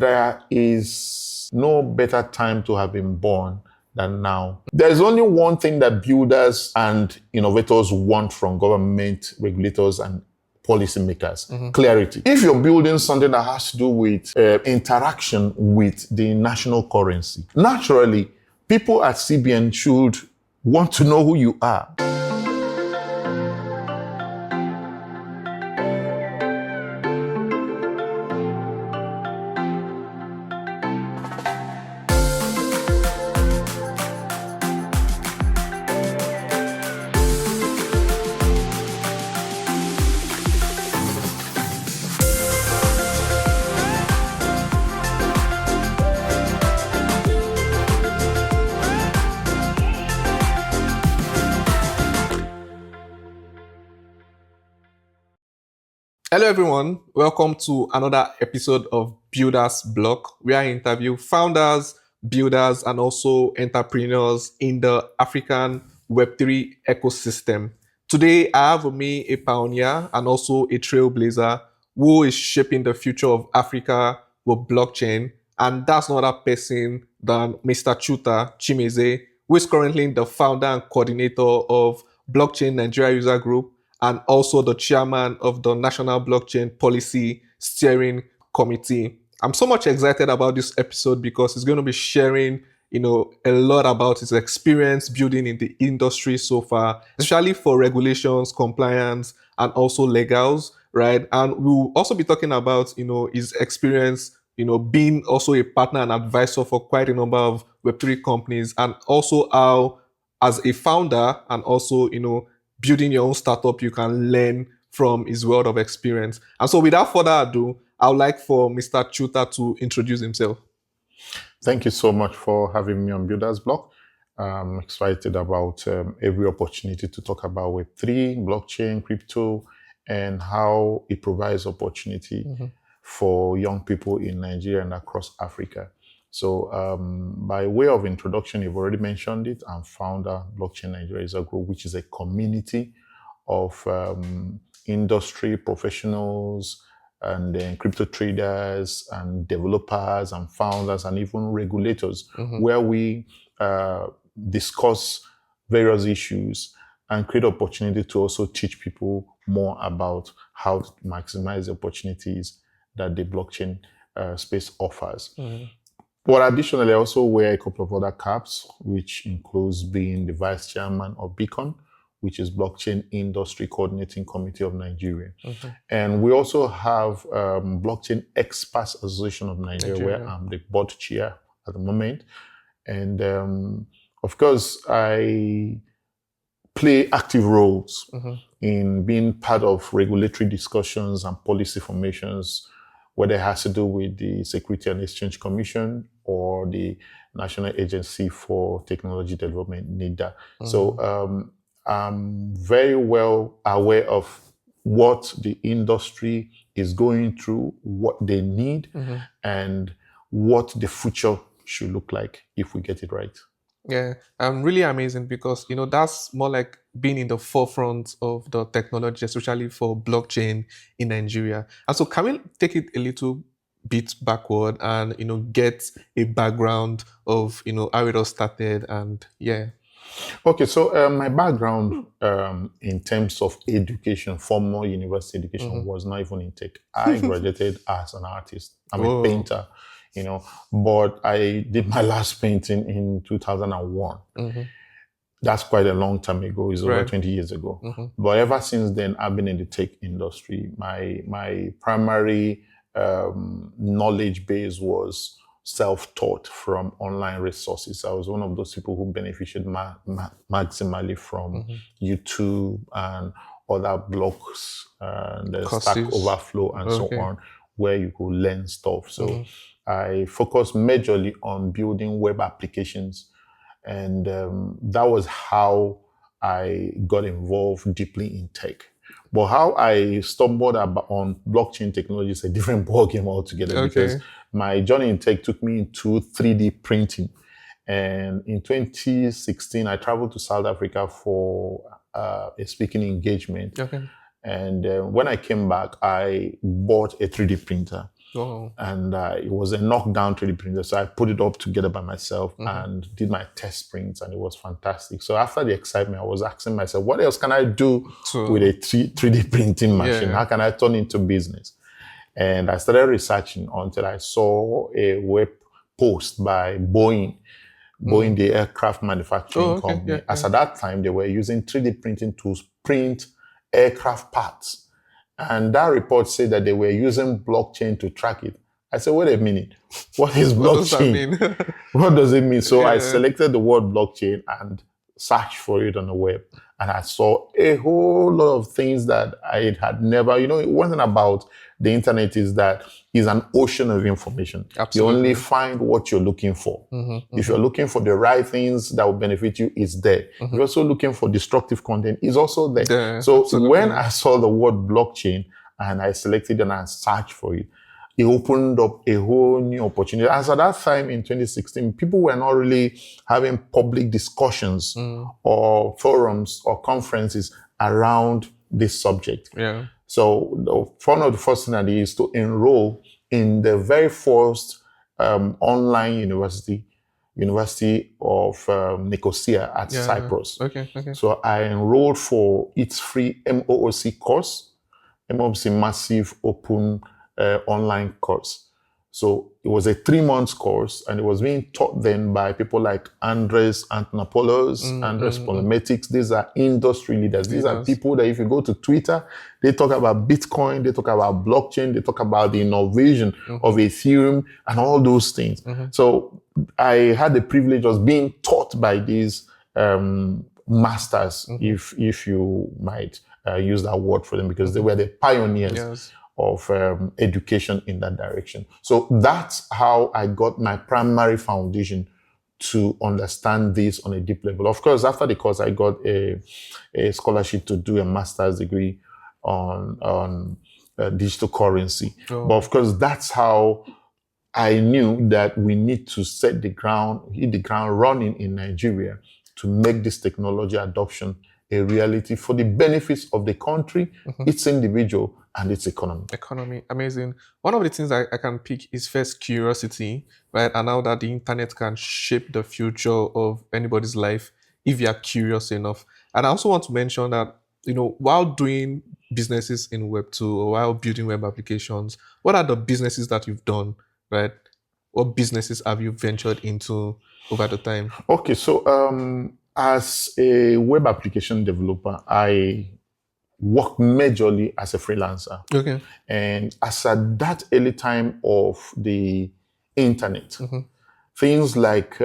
there is no better time to have been born than now. There's only one thing that builders and innovators want from government, regulators, and policymakers: clarity. If you're building something that has to do with interaction with the national currency, naturally, people at CBN should want to know who you are. Hello everyone, welcome to another episode of Builders Block, where I interview founders, builders, and also entrepreneurs in the African Web3 ecosystem. Today, I have with me a pioneer and also a trailblazer who is shaping the future of Africa with blockchain, and that's not other person than Mr. Chuta Chimezie, who is currently the founder and coordinator of Blockchain Nigeria User Group, and also the chairman of the National Blockchain Policy Steering Committee. I'm so much excited about this episode because he's going to be sharing, a lot about his experience building in the industry so far, especially for regulations, compliance, and also legals, right? And we'll also be talking about, his experience, being also a partner and advisor for quite a number of Web3 companies, and also how, as a founder and also, building your own startup, you can learn from his world of experience. And so without further ado, I would like for Mr. Chuta to introduce himself. Thank you so much for having me on Builders Block. I'm excited about every opportunity to talk about Web3, blockchain, crypto, and how it provides opportunity for young people in Nigeria and across Africa. So by way of introduction, you've already mentioned it. I'm founder Blockchain Nigeria User Group, which is a community of industry professionals and then crypto traders and developers and founders and even regulators, where we discuss various issues and create opportunity to also teach people more about how to maximize the opportunities that the blockchain space offers. But additionally, I also wear a couple of other caps, which includes being the vice chairman of BICCON, which is Blockchain Industry Coordinating Committee of Nigeria. And we also have Blockchain Experts Association of Nigeria, where I'm the board chair at the moment. And of course, I play active roles in being part of regulatory discussions and policy formations, whether it has to do with the Security and Exchange Commission or the National Agency for Technology Development, NIDA. So I'm very well aware of what the industry is going through, what they need, and what the future should look like if we get it right. Yeah, really amazing because, that's more like being in the forefront of the technology, especially for blockchain in Nigeria. And so can we take it a little bit backward and, get a background of, how it all started and Okay, so my background in terms of education, formal university education, was not even in tech. I graduated as an artist. I'm a painter. But I did my last painting in 2001. That's quite a long time ago. It's over 20 years ago. But ever since then, I've been in the tech industry. My primary knowledge base was self-taught from online resources. I was one of those people who benefited maximally from YouTube and other blogs and Stack Overflow and so on, where you could learn stuff. So I focused majorly on building web applications, and that was how I got involved deeply in tech. But how I stumbled on blockchain technology is a different ballgame altogether, because my journey in tech took me into 3D printing. And in 2016, I traveled to South Africa for a speaking engagement. And when I came back, I bought a 3D printer. Oh. And it was a knockdown 3D printer. So I put it up together by myself and did my test prints, and it was fantastic. So after the excitement, I was asking myself, what else can I do So, with a 3D printing machine? Yeah. How can I turn it into business? And I started researching until I saw a web post by Boeing, the aircraft manufacturing okay, company. yeah, As at that time, they were using 3D printing tools print aircraft parts. And that report said that they were using blockchain to track it. I said, wait a minute, what is What does that blockchain? mean? What does it mean? So I Yeah. selected the word blockchain and searched for it on the web. And I saw a whole lot of things that I had never, one thing about the internet is that it's an ocean of information. Absolutely. You only find what you're looking for. If you're looking for the right things that will benefit you, it's there. If you're also looking for destructive content, it's also there. Yeah, So absolutely. when I saw the word blockchain and I selected and I searched for it, it opened up a whole new opportunity. As at that time in 2016, people were not really having public discussions or forums or conferences around this subject. Yeah. So one of the first things I did is to enroll in the very first online university of Nicosia at Cyprus. Okay. So I enrolled for its free MOOC course, MOOC Massive Open online course. So it was a 3-month course, and it was being taught then by people like Andres Antonopoulos, Andres Polymetics. These are industry leaders. These are people that if you go to Twitter, they talk about Bitcoin, they talk about blockchain, they talk about the innovation of Ethereum and all those things. So I had the privilege of being taught by these masters, if you might use that word for them, because they were the pioneers of education in that direction. So that's how I got my primary foundation to understand this on a deep level. Of course, after the course, I got a scholarship to do a master's degree on digital currency. But of course, that's how I knew that we need to hit the ground running in Nigeria to make this technology adoption a reality for the benefits of the country, its individual, and its economy. Amazing. One of the things I can pick is first curiosity, right? And now that the internet can shape the future of anybody's life if you are curious enough. And I also want to mention that, while doing businesses in Web2 or while building web applications, what are the businesses that you've done, right? What businesses have you ventured into over the time? Okay, so as a web application developer, I work majorly as a freelancer. Okay. And as at that early time of the internet, things like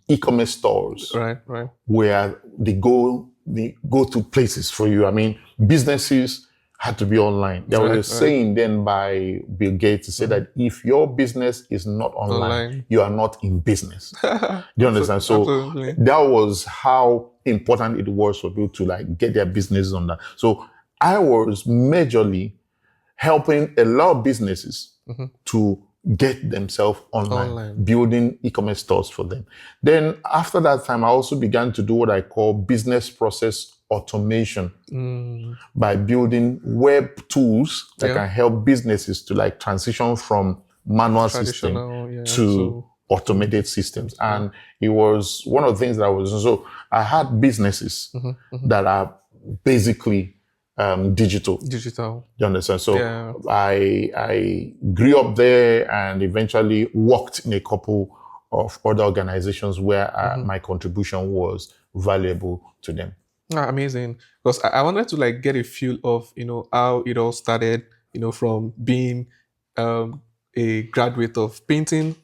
e-commerce stores, right, where they go to places for you. I mean, businesses had to be online. There was a saying then by Bill Gates to say that if your business is not online, you are not in business. Do you understand? So that was how important it was for people to get their businesses on that. So I was majorly helping a lot of businesses to get themselves online, building e-commerce stores for them. Then after that time, I also began to do what I call business process automation by building web tools that can help businesses to transition from manual system to automated systems. And it was one of the things that I was, so I had businesses that are basically digital. You understand? So I grew up there and eventually worked in a couple of other organizations where my contribution was valuable to them. Amazing. Because I wanted to get a feel of, how it all started, from being a graduate of painting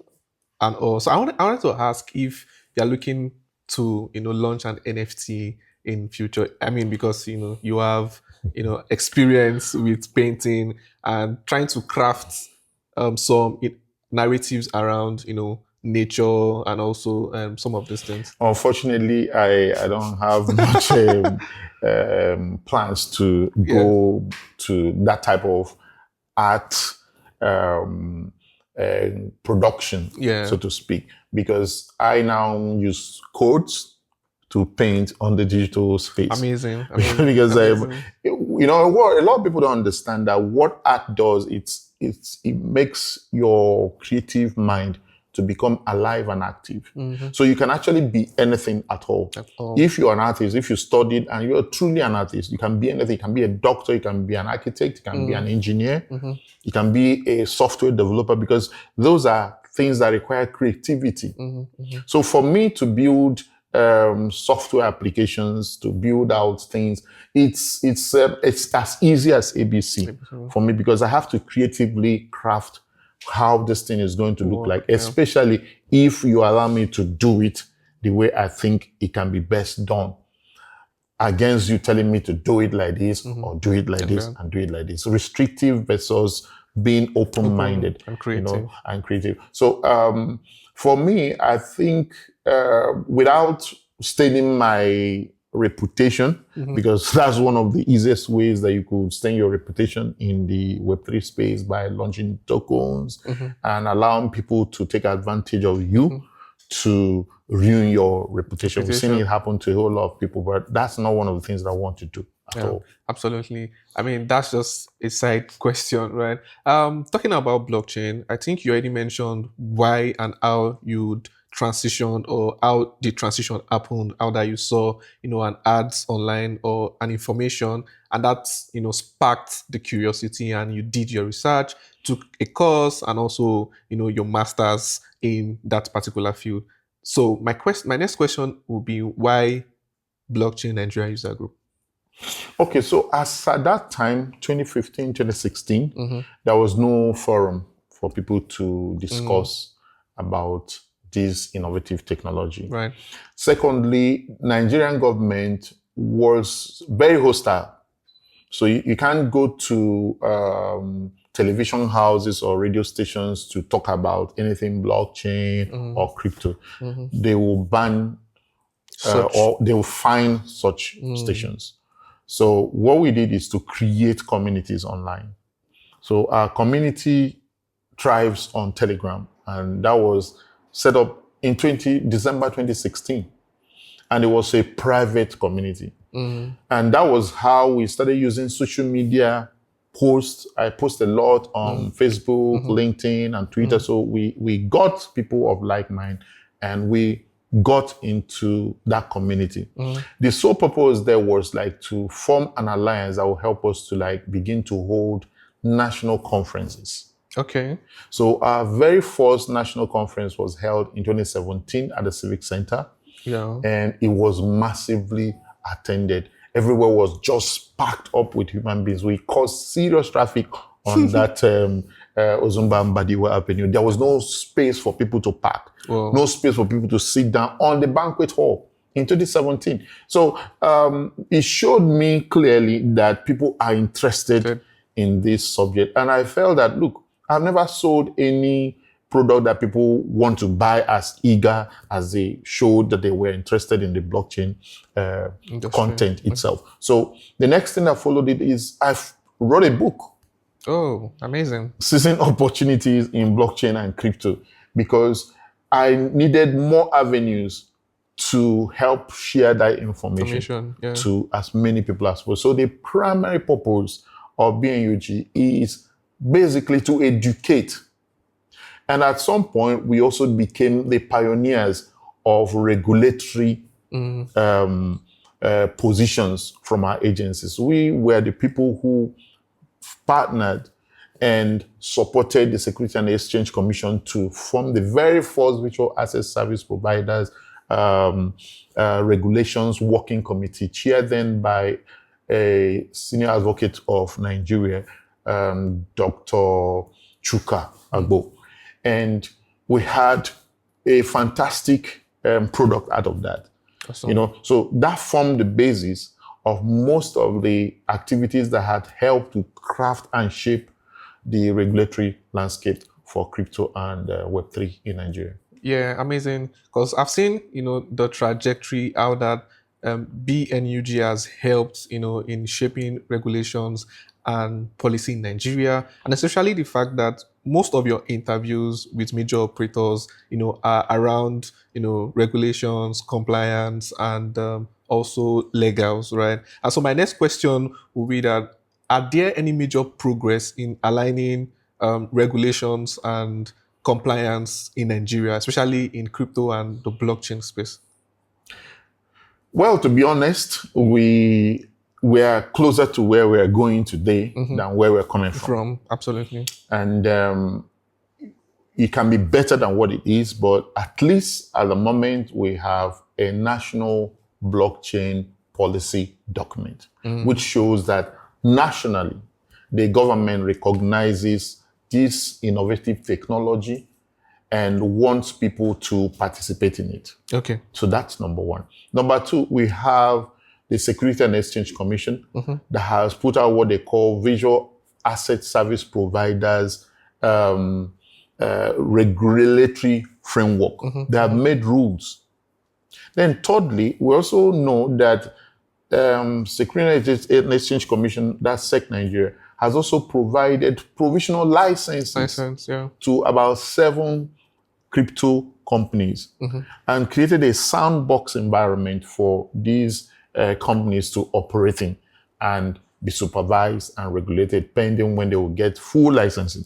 and all. So I wanted to ask if you're looking to, launch an NFT in future. I mean, because, you have, experience with painting and trying to craft some narratives around, nature and also some of these things. Unfortunately, I don't have much plans to go to that type of art production, so to speak, because I now use codes to paint on the digital space. Amazing. Because a lot of people don't understand that what art does, it's it makes your creative mind to become alive and active. So you can actually be anything at all. If you're an artist, if you studied and you're truly an artist, you can be anything. You can be a doctor, you can be an architect, you can be an engineer, you can be a software developer, because those are things that require creativity. So for me to build software applications, to build out things, it's as easy as ABC for me, because I have to creatively craft how this thing is going to look like, especially if you allow me to do it the way I think it can be best done, against you telling me to do it like this or do it like this and do it like this. Restrictive versus being open-minded, and creative. And creative. So for me, I think without staining my reputation, because that's one of the easiest ways that you could stain your reputation in the Web3 space, by launching tokens and allowing people to take advantage of you to ruin your reputation. We've seen it happen to a whole lot of people, but that's not one of the things that I want to do at all. Absolutely. I mean, that's just a side question, right? Talking about blockchain, I think you already mentioned why and how you'd transition, or how the transition happened, how that you saw, an ads online or an information, and that, sparked the curiosity, and you did your research, took a course, and also, your master's in that particular field. So my next question will be, why Blockchain Nigeria User Group? Okay, so as at that time, 2015, 2016, there was no forum for people to discuss about this innovative technology. Right. Secondly, Nigerian government was very hostile. So you can't go to television houses or radio stations to talk about anything blockchain or crypto. They will ban or they will fine such stations. So what we did is to create communities online. So our community thrives on Telegram, and that was set up in December 2016. And it was a private community. And that was how we started using social media posts. I post a lot on Facebook, LinkedIn, and Twitter. So we got people of like mind, and we got into that community. The sole purpose there was to form an alliance that will help us to begin to hold national conferences. Okay. So our very first national conference was held in 2017 at the Civic Center. Yeah. And it was massively attended. Everywhere was just packed up with human beings. We caused serious traffic on that Ozumba Mbadiwa Avenue. There was no space for people to park. Whoa. No space for people to sit down on the banquet hall in 2017. So it showed me clearly that people are interested in this subject. And I felt that, look, I've never sold any product that people want to buy as eager as they showed that they were interested in the blockchain content itself. So the next thing that followed it is I've wrote a book. Oh, amazing. Seizing opportunities in blockchain and crypto, because I needed more avenues to help share that information to as many people as possible. So the primary purpose of BNUG is basically to educate. And at some point, we also became the pioneers of regulatory positions from our agencies. We were the people who partnered and supported the Security and Exchange Commission to form the very first virtual asset service providers regulations working committee, chaired then by a senior advocate of Nigeria, Dr. Chuka Agbo. And we had a fantastic product out of that. Awesome. So that formed the basis of most of the activities that had helped to craft and shape the regulatory landscape for crypto and Web3 in Nigeria. Yeah, amazing. Because I've seen, the trajectory, how that BNUG has helped, in shaping regulations and policy in Nigeria, and especially the fact that most of your interviews with major operators, are around, regulations, compliance, and also legals, right? And so my next question will be that, are there any major progress in aligning regulations and compliance in Nigeria, especially in crypto and the blockchain space? Well, to be honest, we are closer to where we are going today than where we're coming from. Absolutely. And it can be better than what it is, but at least at the moment we have a national blockchain policy document, which shows that nationally the government recognizes this innovative technology and wants people to participate in it. Okay. So that's number one. Number two, we have the Security and Exchange Commission that has put out what they call Visual Asset Service Providers regulatory framework. They have made rules. Then thirdly, we also know that Security and Exchange Commission, that's SEC Nigeria, has also provided provisional licenses to about 7 crypto companies and created a sandbox environment for these companies to operate in and be supervised and regulated pending when they will get full licensing.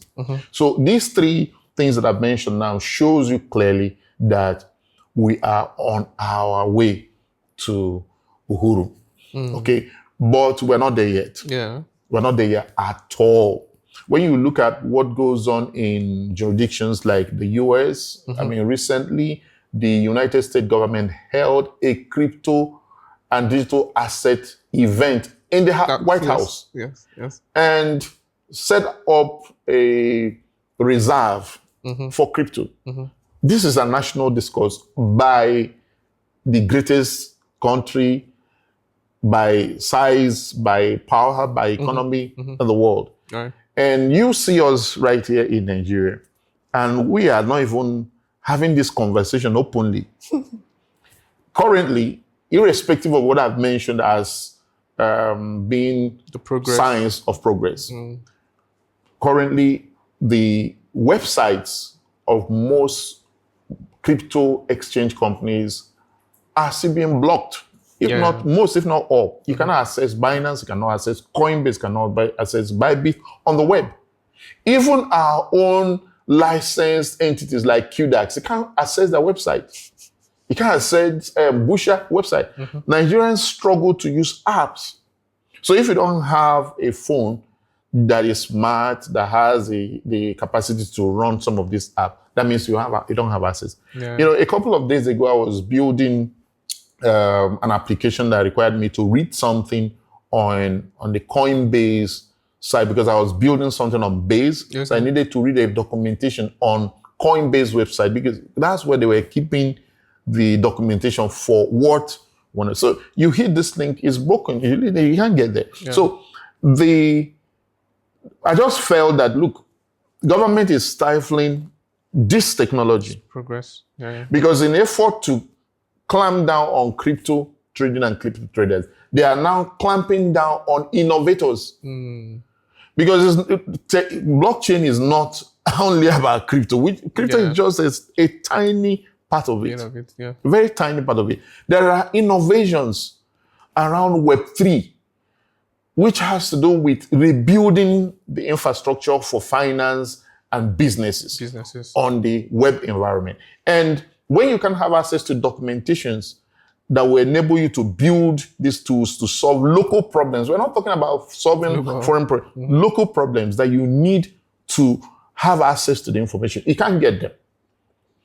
So these 3 things that I've mentioned now shows you clearly that we are on our way to Uhuru. Okay, but we're not there yet. We're not there yet at all. When you look at what goes on in jurisdictions like the US, I mean, recently, the United States government held a crypto and digital asset event in the White House. And set up a reserve for crypto. This is a national discourse by the greatest country, by size, by power, by economy in the world. And you see us right here in Nigeria, and we are not even having this conversation openly. Currently, irrespective of what I've mentioned as being the signs of progress, currently the websites of most crypto exchange companies are still being blocked. If not most, if not all. You cannot access Binance, you cannot access Coinbase, you cannot access Bybit on the web. Even our own licensed entities like QDAX, you can't access their website. You can't access Busha website. Nigerians struggle to use apps. So if you don't have a phone that is smart, that has the capacity to run some of these apps, that means you don't have access. You know, a couple of days ago, I was building an application that required me to read something on the Coinbase site because I was building something on Base. So I needed to read a documentation on Coinbase website because that's where they were keeping the documentation for what one. So you hit this link, it's broken. You can't get there. So I just felt that, look, government is stifling this technology. Progress. Because in effort to clamp down on crypto trading and crypto traders, they are now clamping down on innovators. Because blockchain is not only about crypto. Crypto is just a tiny part of it. Very tiny part of it. There are innovations around Web3, which has to do with rebuilding the infrastructure for finance and businesses on the web environment. And when you can have access to documentations that will enable you to build these tools to solve local problems. We're not talking about solving foreign problems. Local problems that you need to have access to the information. You can't get them.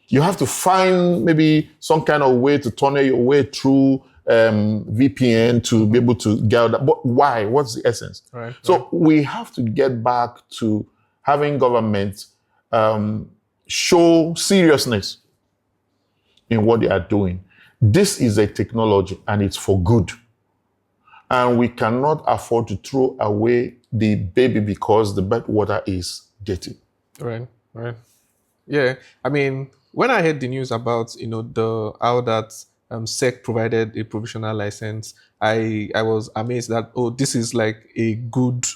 You have to find maybe some kind of way to tunnel your way through VPN to be able to get that. But why? What's the essence? So we have to get back to having government show seriousness in what they are doing. This is a technology and it's for good. And we cannot afford to throw away the baby because the bathwater is dirty. Right. Yeah. I mean, when I heard the news about, how that SEC provided a provisional license, I was amazed that, this is like a good,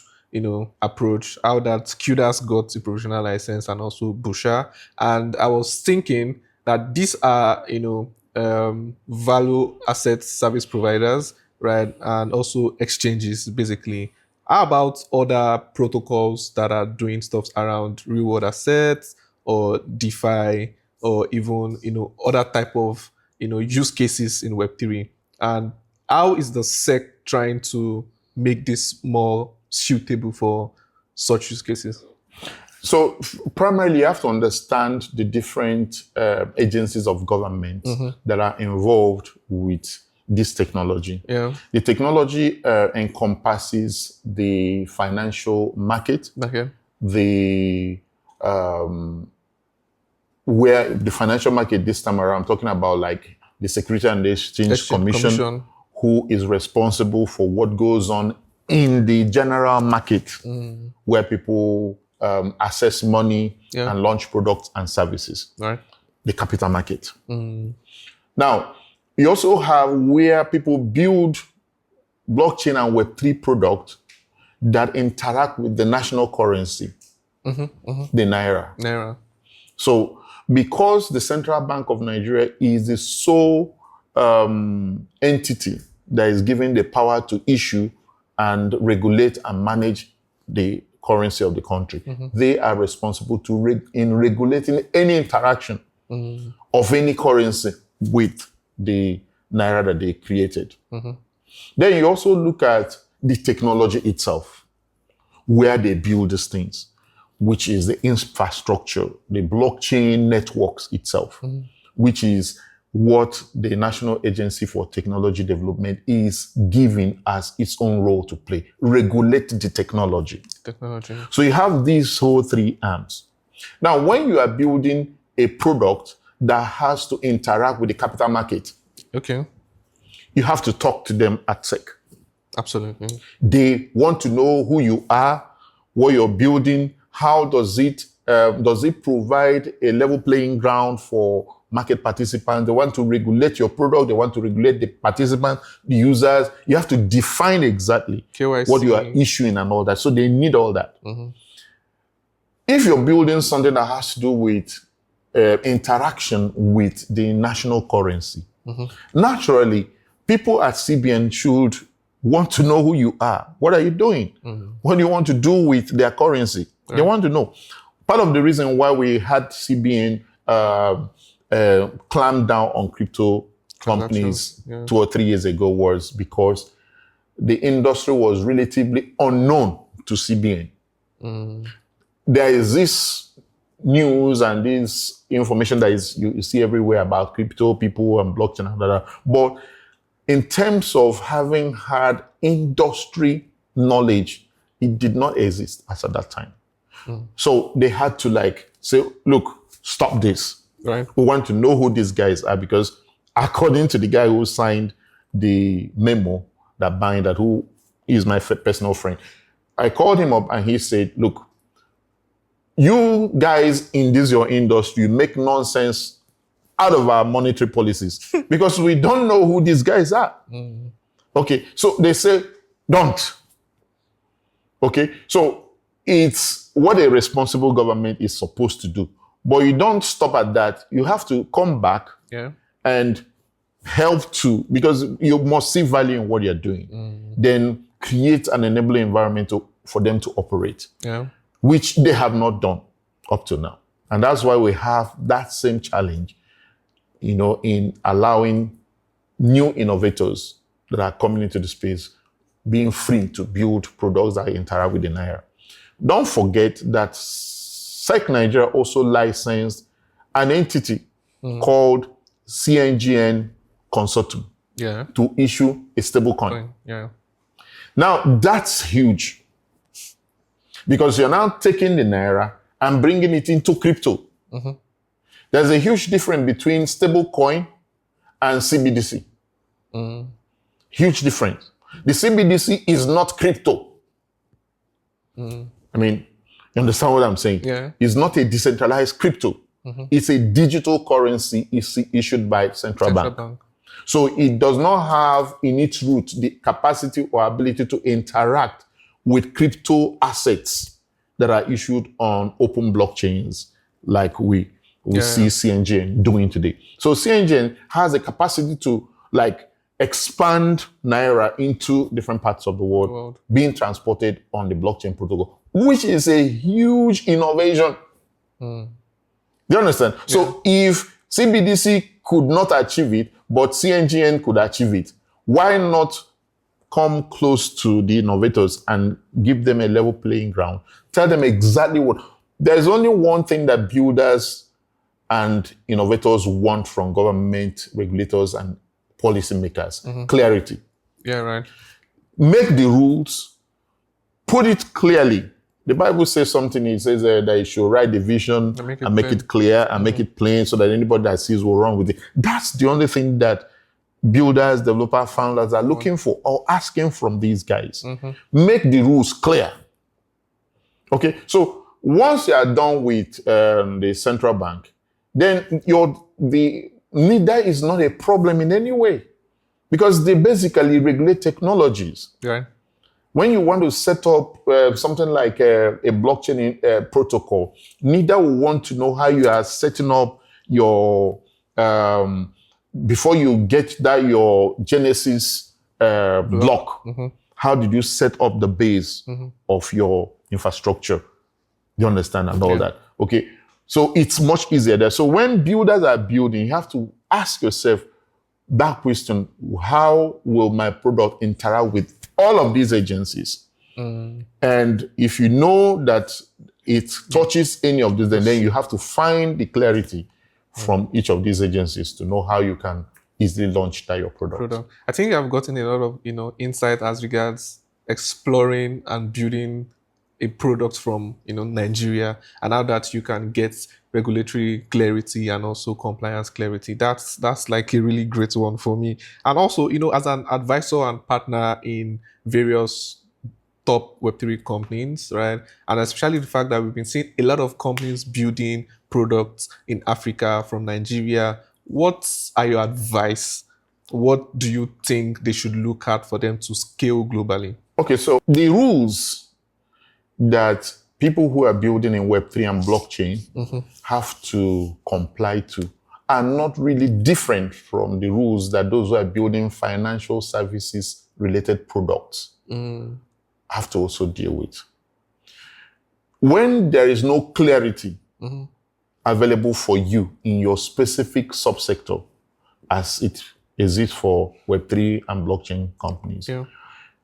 approach. How that QDAS got a provisional license and also Busha. And I was thinking that these are, value asset service providers, right? And also exchanges, basically. How about other protocols that are doing stuff around reward assets or DeFi or even, other type of, use cases in Web3? And how is the SEC trying to make this more suitable for such use cases? So primarily, you have to understand the different agencies of government that are involved with this technology. Yeah. The technology encompasses the financial market, Okay. Where the financial market this time around, I'm talking about like the Security and Exchange Commission, who is responsible for what goes on in the general market, where people access money and launch products and services. Right. The capital market. Now, you also have where people build blockchain and Web3 products that interact with the national currency, the Naira. So, because the Central Bank of Nigeria is the sole entity that is given the power to issue and regulate and manage the currency of the country, they are responsible in regulating any interaction of any currency with the Naira that they created. Then you also look at the technology itself, where they build these things, which is the infrastructure, the blockchain networks itself, which is what the National Agency for Technology Development is given as its own role to play, regulate the technology. So you have these whole three arms. Now, when you are building a product that has to interact with the capital market, you have to talk to them at SEC. Absolutely. They want to know who you are, what you're building, how does it provide a level playing ground for market participants. They want to regulate your product. They want to regulate the participants, the users. You have to define exactly KYC. What you are issuing and all that. So they need all that. If you're building something that has to do with interaction with the national currency, naturally, people at CBN should want to know who you are. What are you doing? What do you want to do with their currency? They want to know. Part of the reason why we had CBN clamp down on crypto companies 2 or 3 years ago was because the industry was relatively unknown to CBN. There is this news and this information that is you see everywhere about crypto people and blockchain and that. But in terms of having had industry knowledge, it did not exist as at that time. So they had to say, look, stop this. Right. We want to know who these guys are because according to the guy who signed the memo that bind that, who is my personal friend, I called him up and he said, look, you guys in this your industry make nonsense out of our monetary policies because we don't know who these guys are. Okay, so they say, don't. Okay, so it's what a responsible government is supposed to do. But you don't stop at that. You have to come back and help to, because you must see value in what you're doing. Then create an enabling environment for them to operate, which they have not done up to now. And that's why we have that same challenge, in allowing new innovators that are coming into the space being free to build products that interact with the Naira. Don't forget that SEC Nigeria also licensed an entity called CNGN Consortium to issue a stablecoin. Now, that's huge because you're now taking the Naira and bringing it into crypto. There's a huge difference between stablecoin and CBDC. Huge difference. The CBDC is not crypto. I mean, you understand what I'm saying? It's not a decentralized crypto. It's a digital currency issued by central bank. So it does not have in its root the capacity or ability to interact with crypto assets that are issued on open blockchains like we see CNGN doing today. So CNGN has a capacity to expand Naira into different parts of the world, being transported on the blockchain protocol, which is a huge innovation. Do you understand? Yeah. So if CBDC could not achieve it, but CNGN could achieve it, why not come close to the innovators and give them a level playing ground? Tell them exactly what. There's only one thing that builders and innovators want from government, regulators, and policymakers: clarity. Yeah, right. Make the rules, put it clearly. The Bible says something. It says that you should write the vision and make it clear and make it plain so that anybody that sees will run with it. That's the only thing that builders, developers, founders are looking for or asking from these guys. Make the rules clear. Okay, so once you are done with the central bank, then the NIDA is not a problem in any way because they basically regulate technologies. Right. When you want to set up something like a blockchain protocol, NIDA will want to know how you are setting up your, before you get your Genesis block, how did you set up the base of your infrastructure? You understand? And all that. Okay. So it's much easier there. So when builders are building, you have to ask yourself that question: how will my product interact with all of these agencies? And if you know that it touches any of these, then you have to find the clarity from each of these agencies to know how you can easily launch that your product. I think I've gotten a lot of insight as regards exploring and building a product from Nigeria, and how that you can get regulatory clarity and also compliance clarity. That's like a really great one for me. And also, as an advisor and partner in various top Web3 companies, right? And especially the fact that we've been seeing a lot of companies building products in Africa from Nigeria. What are your advice? What do you think they should look at for them to scale globally? Okay, so the rules that people who are building in Web3 and blockchain have to comply to are not really different from the rules that those who are building financial services related products have to also deal with. When there is no clarity available for you in your specific subsector, as it exists for Web3 and blockchain companies,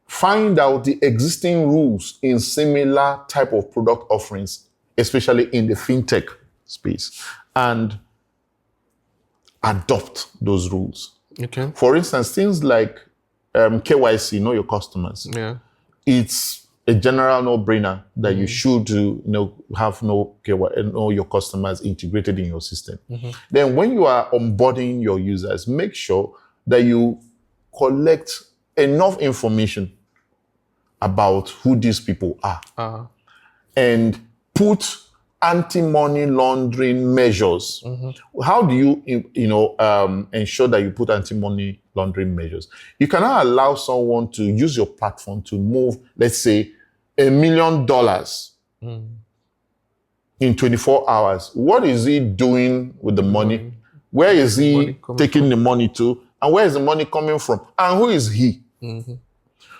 find out the existing rules in similar type of product offerings, especially in the fintech space, and adopt those rules. Okay. For instance, things like KYC, know your customers. Yeah. It's a general no-brainer that you should have know your customers integrated in your system. Then when you are onboarding your users, make sure that you collect enough information about who these people are and put anti-money laundering measures. How do you ensure that you put anti-money laundering measures? You cannot allow someone to use your platform to move, let's say, $1 million in 24 hours. What is he doing with the money? Where is he taking the money to? And where is the money coming from? And who is he?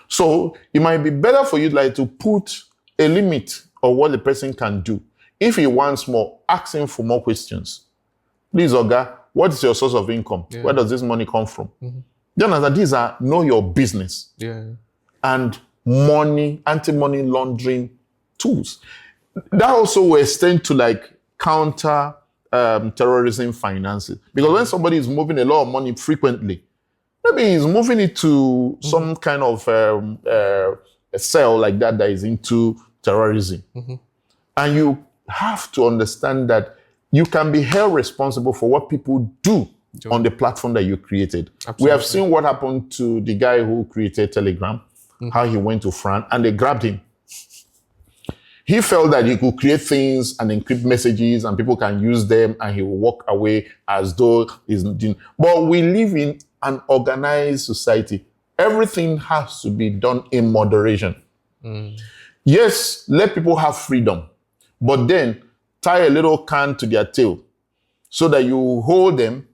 So it might be better for you to put a limit on what the person can do. If he wants more, ask him for more questions. Please, Oga, what is your source of income? Where does this money come from? These are know your business and anti-money laundering tools. That also will extend to counter terrorism finances. Because when somebody is moving a lot of money frequently, maybe he's moving it to some kind of a cell like that is into terrorism. And you have to understand that you can be held responsible for what people do on the platform that you created. Absolutely. We have seen what happened to the guy who created Telegram, how he went to France and they grabbed him. He felt that he could create things and encrypt messages and people can use them and he will walk away as though he's doing. But we live in an organized society. Everything has to be done in moderation. Yes, let people have freedom, but then tie a little can to their tail so that you hold them.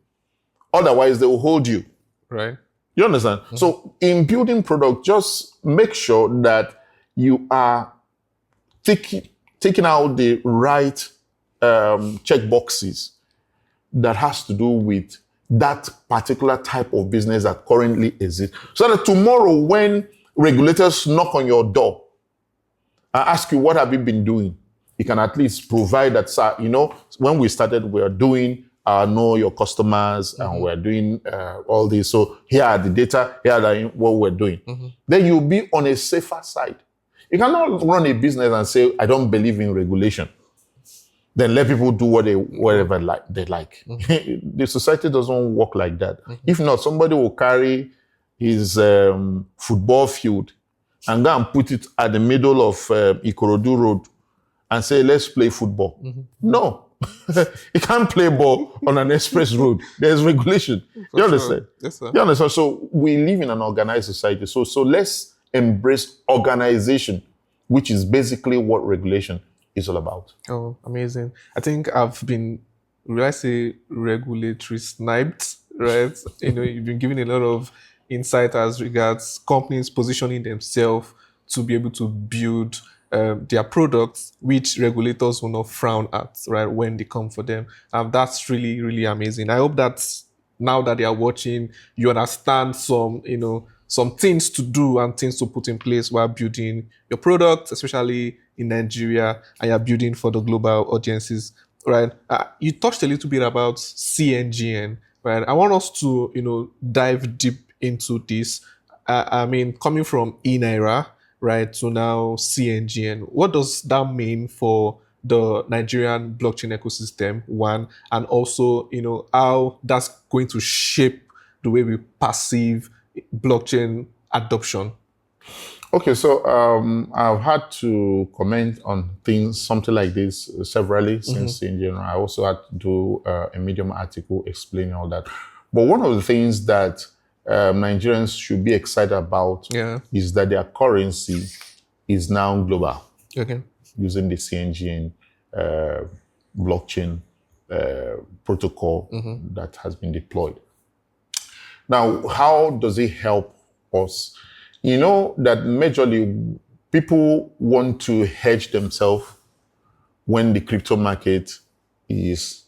Otherwise, they will hold you. Right. You understand? So in building product, just make sure that you are taking out the right check boxes that has to do with that particular type of business that currently exists. So that tomorrow when regulators knock on your door and ask you, what have you been doing? You can at least provide that, sir, when we started, we are doing know your customers and we're doing all this. So here are the data, here are what we're doing. Then you'll be on a safer side. You cannot run a business and say, I don't believe in regulation. Then let people do whatever they like. The society doesn't work like that. If not, somebody will carry his football field and go and put it at the middle of Ikorodu Road and say, let's play football. No. You can't play ball on an express road. There's regulation. You understand? Sure. Yes, sir. You understand? So we live in an organized society. So let's embrace organization, which is basically what regulation is all about. Oh, amazing. I think I've been, will I say, regulatory sniped, right? You've been given a lot of insight as regards companies positioning themselves to be able to build their products, which regulators will not frown at, right, when they come for them. That's really, really amazing. I hope that now that they are watching, you understand some things to do and things to put in place while building your product, especially in Nigeria, and you're building for the global audiences, right? You touched a little bit about CNGN, right? I want us to, dive deep into this. Coming from eNaira, right, to now CNGN, what does that mean for the Nigerian blockchain ecosystem, one, and also, how that's going to shape the way we perceive blockchain adoption? Okay, so I've had to comment on something like this severally since in general. I also had to do a Medium article explaining all that. But one of the things that Nigerians should be excited about is that their currency is now global. Okay. Using the CNGN blockchain protocol that has been deployed. Now, how does it help us? You know that majorly people want to hedge themselves when the crypto market is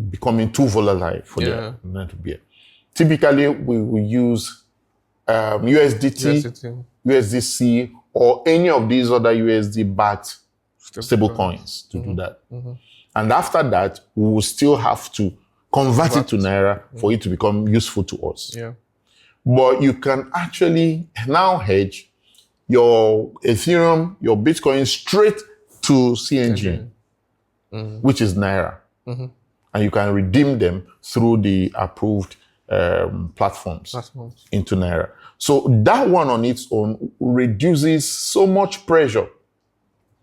becoming too volatile for them to be. Typically, we will use USDT, USDC, or any of these other USD-backed stable coins to do that. And after that, we will still have to convert it to Naira for it to become useful to us. Yeah. But you can actually now hedge your Ethereum, your Bitcoin straight to CNGN, which is Naira. And you can redeem them through the approved platforms into Naira. So that one on its own reduces so much pressure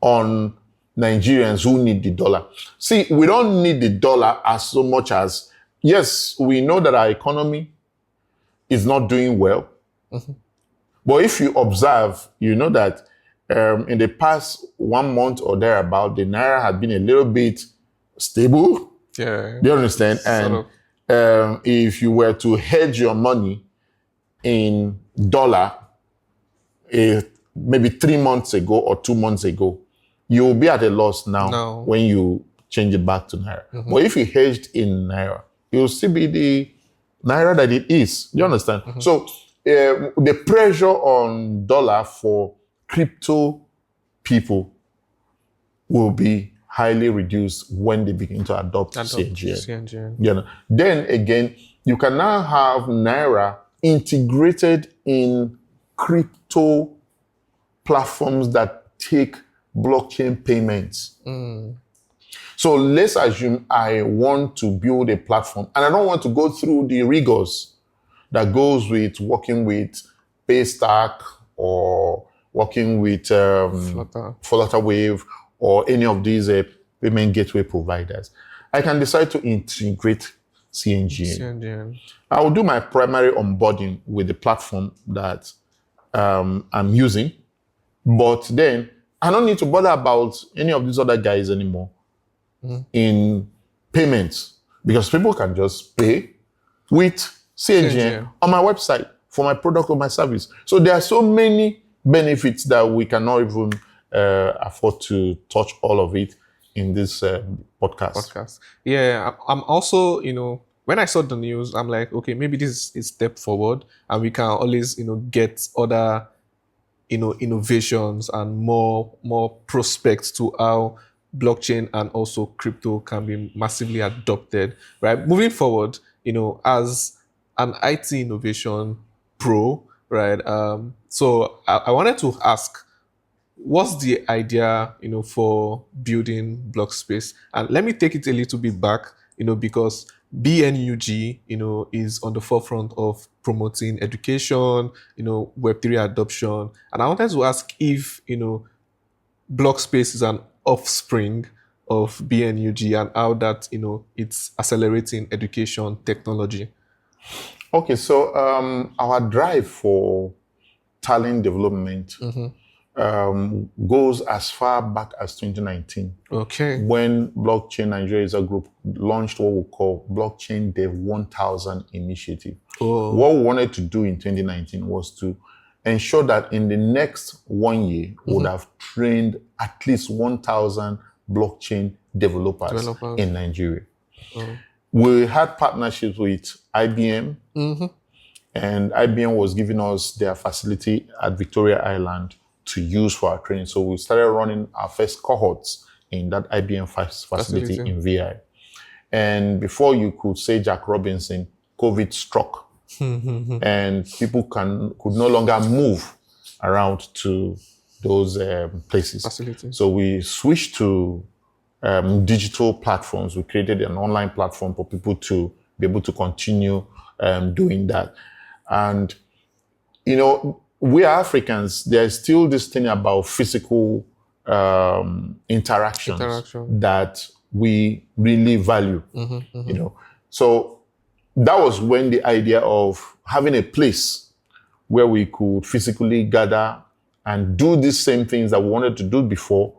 on Nigerians who need the dollar. See, we don't need the dollar as so much as, yes, we know that our economy is not doing well. But if you observe, you know that in the past 1 month or thereabout, the Naira had been a little bit stable. Yeah. Do you understand? And if you were to hedge your money in dollar maybe 3 months ago or 2 months ago, you'll be at a loss now when you change it back to Naira. But if you hedged in Naira, you'll still be the Naira that it is. Do you understand? So the pressure on dollar for crypto people will be highly reduced when they begin to adopt CNGN. You know? Then again, you can now have Naira integrated in crypto platforms that take blockchain payments. So let's assume I want to build a platform and I don't want to go through the rigors that goes with working with Paystack or working with Flutterwave or any of these payment gateway providers. I can decide to integrate CNGN. I will do my primary onboarding with the platform that I'm using, but then I don't need to bother about any of these other guys anymore in payments because people can just pay with CNGN on my website for my product or my service. So there are so many benefits that we cannot even afford to touch all of it in this podcast. Yeah, I'm also, when I saw the news, I'm like, okay, maybe this is a step forward, and we can always, get other, innovations and more prospects to how blockchain and also crypto can be massively adopted, right? Moving forward, as an IT innovation pro, right? So I wanted to ask, what's the idea, for building Blockspace? And let me take it a little bit back, because BNUG, is on the forefront of promoting education, Web3 adoption. And I wanted to ask if, Blockspace is an offspring of BNUG and how that, it's accelerating education technology. Okay, so our drive for talent development goes as far back as 2019. Okay. When Blockchain Nigeria as a group launched what we call Blockchain Dev 1000 initiative. Oh. What we wanted to do in 2019 was to ensure that in the next 1 year, we would have trained at least 1,000 blockchain developers in Nigeria. Oh. We had partnerships with IBM, and IBM was giving us their facility at Victoria Island to use for our training. So we started running our first cohorts in that IBM facility in VI. And before you could say Jack Robinson, COVID struck. And people could no longer move around to those places. Facilities. So we switched to digital platforms. We created an online platform for people to be able to continue doing that. And, we are Africans. There's still this thing about physical interaction that we really value, So that was when the idea of having a place where we could physically gather and do these same things that we wanted to do before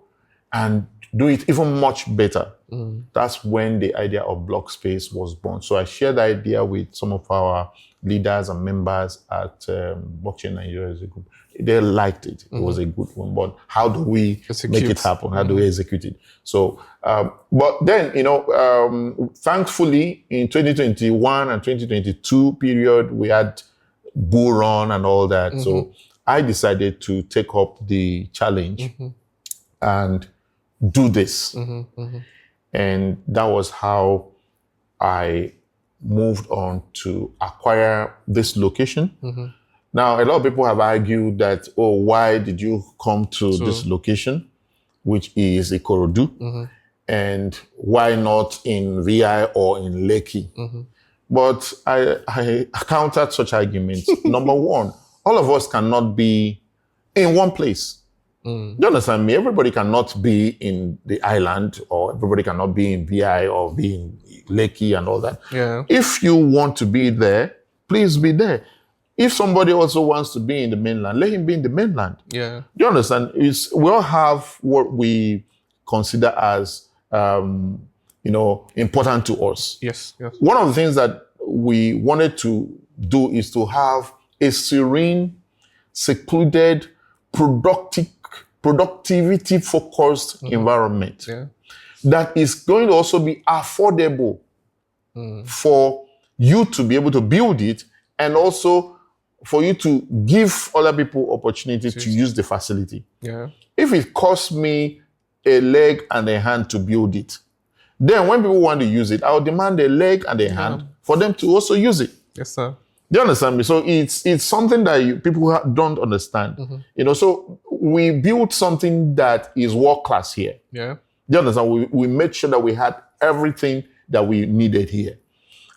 and do it even much better. That's when the idea of Blockspace was born. So I shared the idea with some of our leaders and members at Blockchain Nigeria as a group. They liked it. It was a good one. But how do we make it happen? How do we execute it? So, but then, thankfully, in 2021 and 2022 period, we had bull run and all that. So I decided to take up the challenge and do this. And that was how I moved on to acquire this location. Now, a lot of people have argued that, why did you come to this location, which is Ikorodu, and why not in VI or in Lekki? But I countered such arguments. Number one, all of us cannot be in one place. Do you understand me? Everybody cannot be in the island, or everybody cannot be in VI or be in Lekki and all that. Yeah. If you want to be there, please be there. If somebody also wants to be in the mainland, let him be in the mainland. Yeah. Do you understand? We all have what we consider as, important to us. Yes. One of the things that we wanted to do is to have a serene, secluded, productivity-focused environment that is going to also be affordable for you to be able to build it, and also for you to give other people opportunities to use the facility. Yeah. If it costs me a leg and a hand to build it, then when people want to use it, I'll demand a leg and a hand for them to also use it. Yes, sir. Do you understand me? So it's something that people don't understand. So we built something that is world class here. Yeah. Do you understand? We made sure that we had everything that we needed here.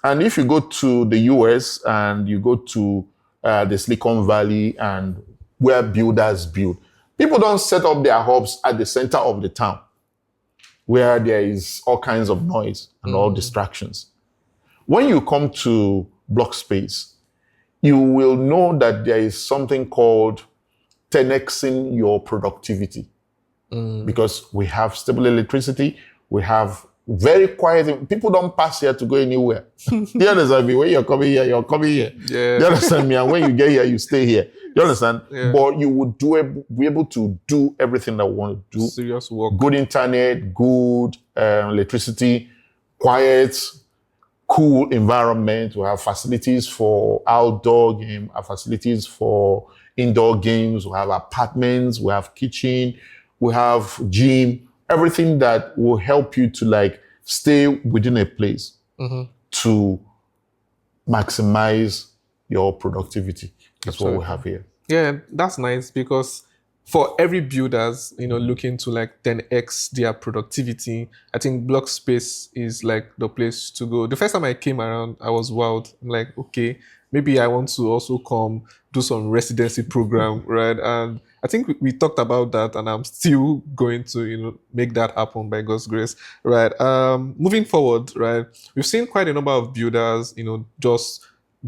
And if you go to the US and you go to the Silicon Valley and where builders build, people don't set up their hubs at the center of the town where there is all kinds of noise and all distractions. When you come to Blockspace, you will know that there is something called 10xing your productivity. Because we have stable electricity, we have Very quiet. People don't pass here to go anywhere. You understand me? When you're coming here, you're coming here. Yeah. You understand me? And when you get here, you stay here. You understand? Yeah. But you would be able to do everything that we want to do. Serious work. Good internet, good electricity, quiet, cool environment. We have facilities for outdoor game, have facilities for indoor games. We have apartments, we have kitchen, we have gym, everything that will help you to like stay within a place to maximize your productivity. That's what we have here. Yeah, that's nice because for every builders, looking to like 10x their productivity, I think Blockspace is like the place to go. The first time I came around, I was wild. I'm like, okay, maybe I want to also come do some residency program, right? And I think we talked about that, and I'm still going to, make that happen by God's grace, right? Moving forward, right? We've seen quite a number of builders, just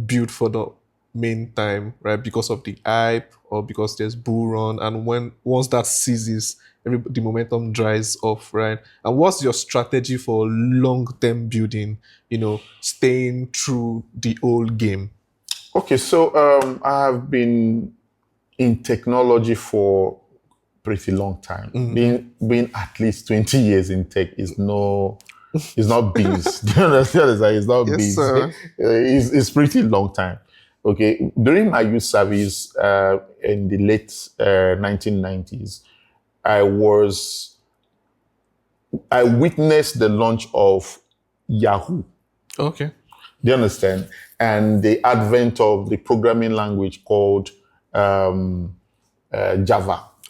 build for the main time, right? Because of the hype or because there's bull run, and once that ceases, the momentum dries off, right? And what's your strategy for long-term building? Staying through the old game. Okay, so I have been in technology for pretty long time. Being at least 20 years in tech is not beans. Do you understand? It's not beans. Sir. It's pretty long time. Okay, during my youth service in the late 1990s, I witnessed the launch of Yahoo. Okay. Do you understand? And the advent of the programming language called Java.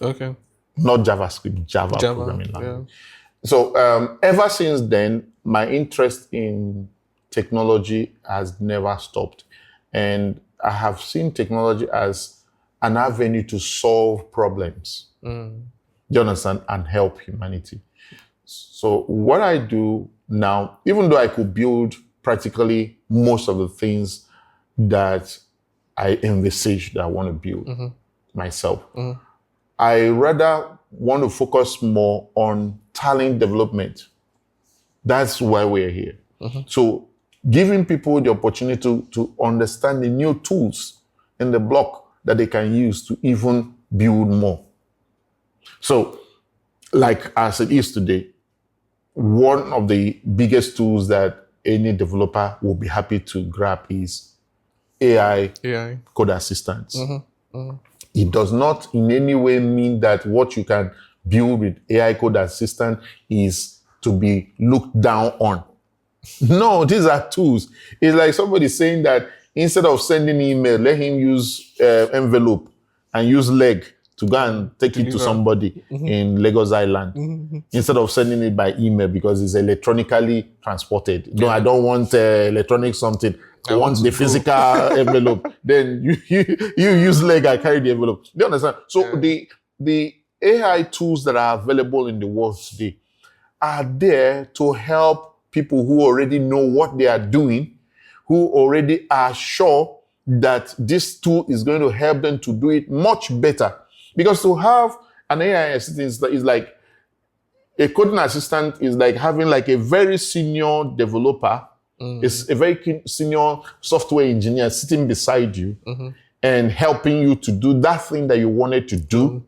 Okay. Not JavaScript, Java programming language. Yeah. So ever since then, my interest in technology has never stopped. And I have seen technology as an avenue to solve problems. Do you understand? And help humanity. So what I do now, even though I could build practically most of the things that I envisage that I want to build myself, I rather want to focus more on talent development. That's why we're here. So giving people the opportunity to understand the new tools in the block that they can use to even build more. So, like as it is today, one of the biggest tools that any developer will be happy to grab is AI. Code assistance. It does not in any way mean that what you can build with AI code assistant is to be looked down on. No, these are tools. It's like somebody saying that instead of sending email, let him use envelope and use leg to go and take it to somebody in Lagos Island instead of sending it by email because it's electronically transported. No, I don't want electronic something. I want the physical envelope. Then you use leg, I carry the envelope. Do you understand? So the AI tools that are available in the world today are there to help people who already know what they are doing, who already are sure that this tool is going to help them to do it much better. Because to have an AI assistant is like a coding assistant is like having like a very senior developer, is a very senior software engineer sitting beside you and helping you to do that thing that you wanted to do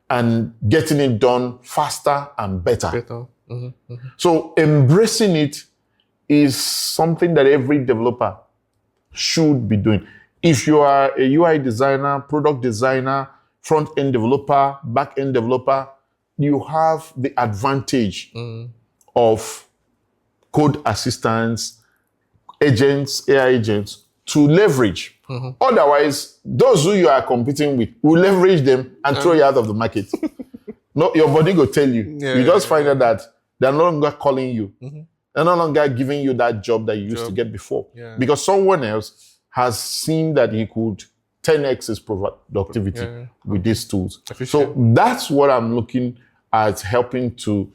and getting it done faster and better. So embracing it is something that every developer should be doing. If you are a UI designer, product designer, front-end developer, back-end developer, you have the advantage of code assistants, agents, AI agents to leverage. Otherwise, those who you are competing with will leverage them and throw you out of the market. No, your body will tell you. You just find out that they're no longer calling you. They're no longer giving you that job that you used to get before. Because someone else has seen that he could 10x his productivity with these tools. So that's what I'm looking at, helping to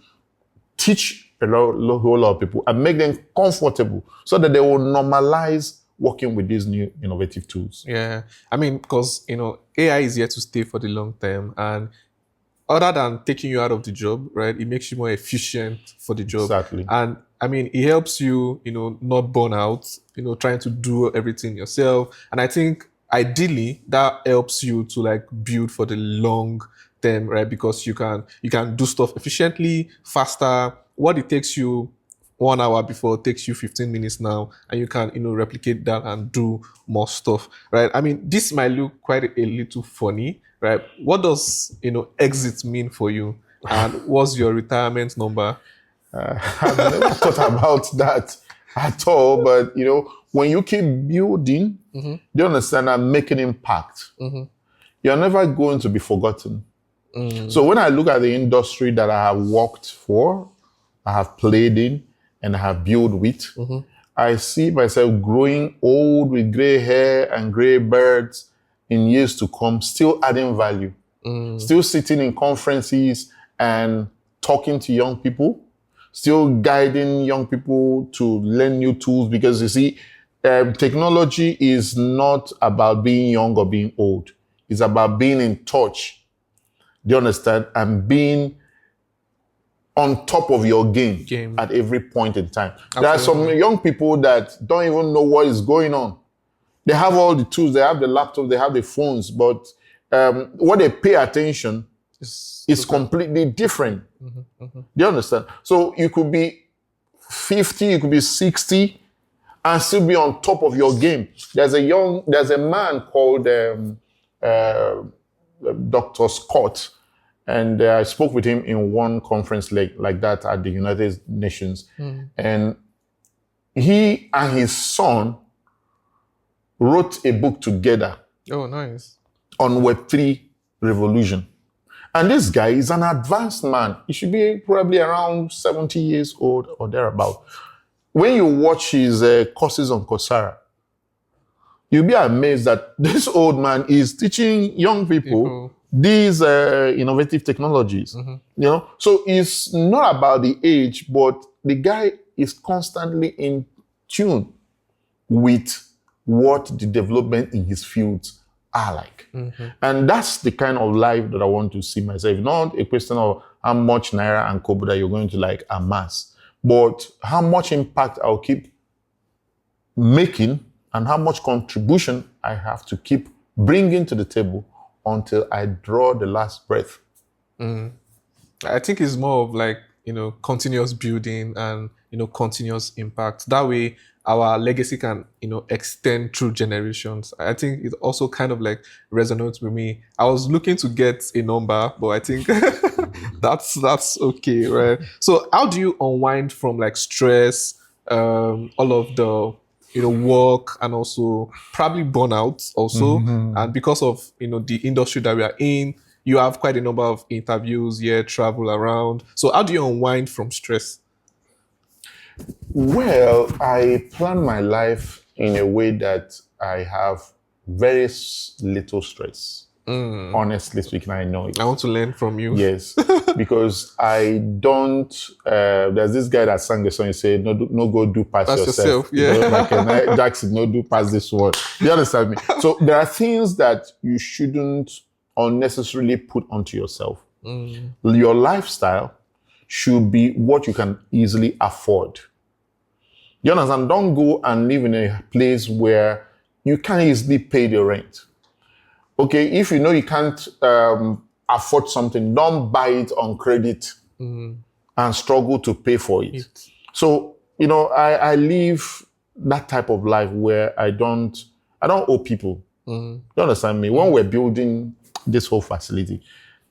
teach a whole lot of people and make them comfortable so that they will normalize working with these new innovative tools. Yeah. I mean, because, AI is here to stay for the long term. And other than taking you out of the job, right? It makes you more efficient for the job. Exactly. And I mean, it helps you, not burn out, trying to do everything yourself. And I think ideally that helps you to like build for the long term, right? Because you can do stuff efficiently, faster. What it takes you 1 hour before takes you 15 minutes now, and you can replicate that and do more stuff, right? I mean, this might look quite a little funny, right? What does exit mean for you, and what's your retirement number? I've never thought about that at all. But when you keep building, you understand and making impact, you're never going to be forgotten. So when I look at the industry that I have worked for, I have played in, and I have built with, I see myself growing old with gray hair and gray beards in years to come, still adding value, still sitting in conferences and talking to young people, still guiding young people to learn new tools, because you see, technology is not about being young or being old. It's about being in touch. Do you understand? And being on top of your game at every point in time. Absolutely. There are some young people that don't even know what is going on. They have all the tools, they have the laptop, they have the phones, but what they pay attention is completely different. Do you understand? So you could be 50, you could be 60, and still be on top of your game. There's a man called Dr. Scott, and I spoke with him in one conference like that at the United Nations. And he and his son wrote a book together. Oh, nice. On Web3 revolution. And this guy is an advanced man. He should be probably around 70 years old or thereabout. When you watch his courses on Coursera, you'll be amazed that this old man is teaching young people these innovative technologies. So it's not about the age, but the guy is constantly in tune with what the development in his fields are like. And that's the kind of life that I want to see myself. Not a question of how much naira and kobo that you're going to like amass, but how much impact I'll keep making and how much contribution I have to keep bringing to the table until I draw the last breath. I think it's more of like, continuous building and, continuous impact. That way our legacy can, extend through generations. I think it also kind of like resonates with me. I was looking to get a number, but I think that's okay, right? So how do you unwind from like stress, all of the work, and also probably burnout also. And because of, the industry that we are in, you have quite a number of interviews here, travel around. So how do you unwind from stress? Well, I plan my life in a way that I have very little stress. Honestly speaking, I know it. I want to learn from you. Yes, because I don't. There's this guy that sang the song. He said, "No, go do past yourself." Yeah, like Jackson, no, do past this one. You understand me? So there are things that you shouldn't unnecessarily put onto yourself. Your lifestyle should be what you can easily afford. You understand? Don't go and live in a place where you can't easily pay the rent. Okay, if you know you can't afford something, don't buy it on credit and struggle to pay for it. So, I live that type of life where I don't owe people. You understand me? When we're building this whole facility,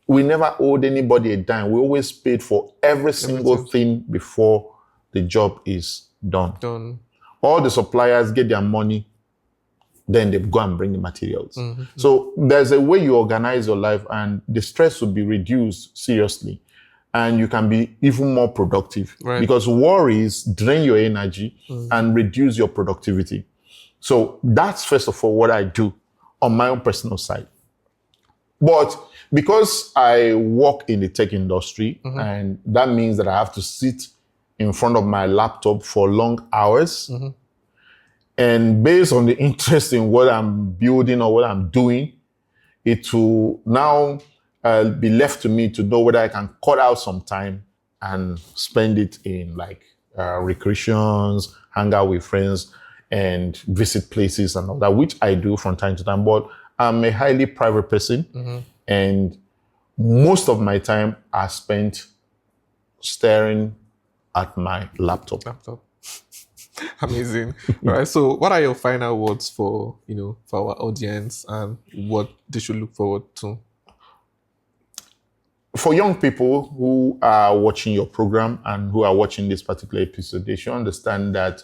we never owed anybody a dime. We always paid for every single thing before the job is done. All the suppliers get their money, then they go and bring the materials. So there's a way you organize your life, and the stress will be reduced seriously. And you can be even more productive. Right. Because worries drain your energy and reduce your productivity. So that's first of all what I do on my own personal side. But because I work in the tech industry, and that means that I have to sit in front of my laptop for long hours, and based on the interest in what I'm building or what I'm doing, it will now be left to me to know whether I can cut out some time and spend it in like recreations, hang out with friends, and visit places and all that, which I do from time to time. But I'm a highly private person, and most of my time I spent staring at my laptop. Amazing. All right. So, what are your final words for for our audience and what they should look forward to? For young people who are watching your program and who are watching this particular episode, they should understand that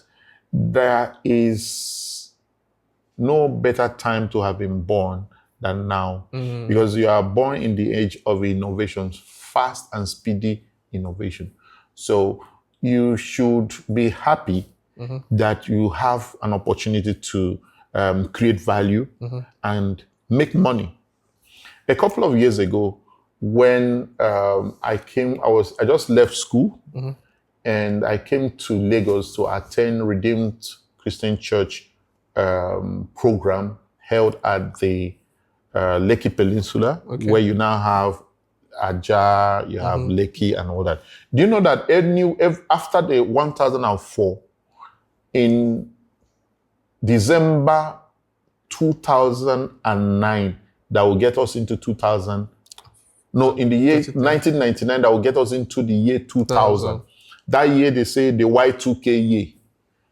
there is no better time to have been born than now, because you are born in the age of innovation, fast and speedy innovation. So you should be happy that you have an opportunity to create value and make money. A couple of years ago, when I just left school and I came to Lagos to attend Redeemed Christian Church program held at the Lekki Peninsula, where you now have Aja, you have Lekki and all that. Do you know that after the 1004, in December 2009, that will get us into 2000. No, in the year 1999, that will get us into the year 2000. That year, they say the Y2K year.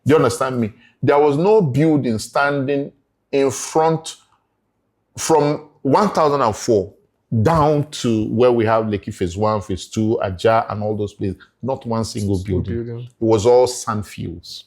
Do you understand me? There was no building standing in front from 1004 down to where we have Lekki Phase 1, Phase 2, Aja, and all those places. Not one single building. It was all sand fields.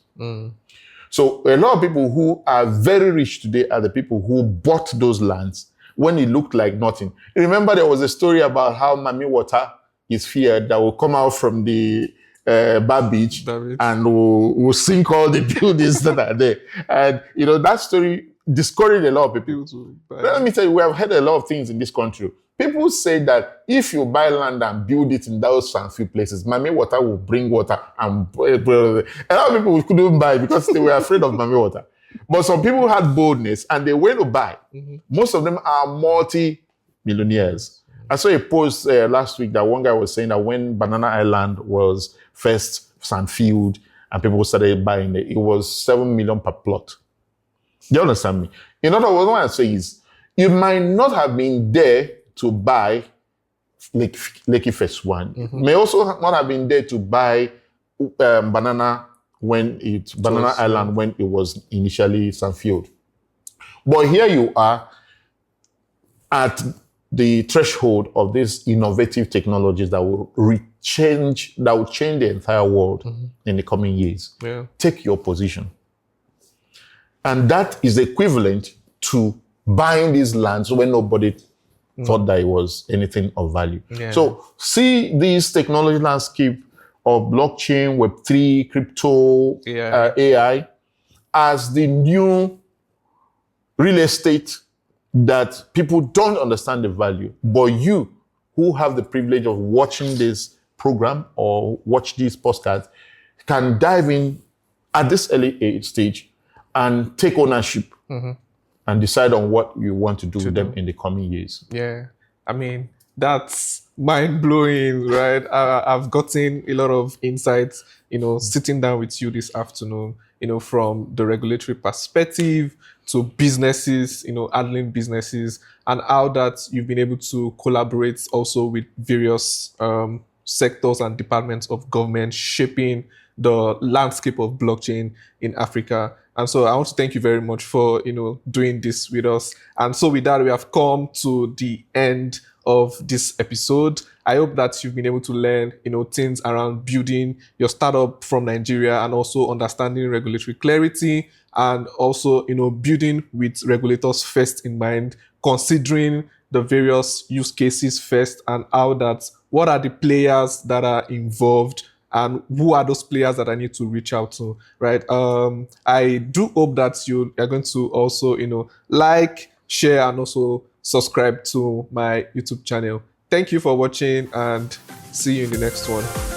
So a lot of people who are very rich today are the people who bought those lands when it looked like nothing. Remember, there was a story about how Mami water is feared that will come out from the Bar Beach and will sink all the buildings that are there. And, that story discouraged a lot of people. Let me tell you, we have heard a lot of things in this country. People say that if you buy land and build it in those few places, Mami water will bring water. And a lot of people couldn't buy because they were afraid of Mami water. But some people had boldness and they went to buy. Most of them are multi-millionaires. I saw a post last week that one guy was saying that when Banana Island was first sandfield and people started buying it was 7 million per plot. Do you understand me? In other words, what I say is, you might not have been there to buy Lekki Phase 1. May also not have been there to buy Banana Island when it was initially Sandfield. But here you are at the threshold of these innovative technologies that will change the entire world in the coming years. Take your position. And that is equivalent to buying these lands when nobody thought that it was anything of value. So see this technology landscape of blockchain, Web3, crypto, AI as the new real estate that people don't understand the value. But you who have the privilege of watching this program or watch these podcasts can dive in at this early stage and take ownership and decide on what you want to do with them in the coming years. I mean, that's mind-blowing, right? I've gotten a lot of insights, sitting down with you this afternoon, from the regulatory perspective to businesses, handling businesses, and how that you've been able to collaborate also with various sectors and departments of government shaping the landscape of blockchain in Africa. And so I want to thank you very much for, doing this with us. And so with that, we have come to the end of this episode. I hope that you've been able to learn, things around building your startup from Nigeria and also understanding regulatory clarity and also, building with regulators first in mind, considering the various use cases first and what are the players that are involved and who are those players that I need to reach out to, right? I do hope that you are going to also, like, share, and also subscribe to my YouTube channel. Thank you for watching and see you in the next one.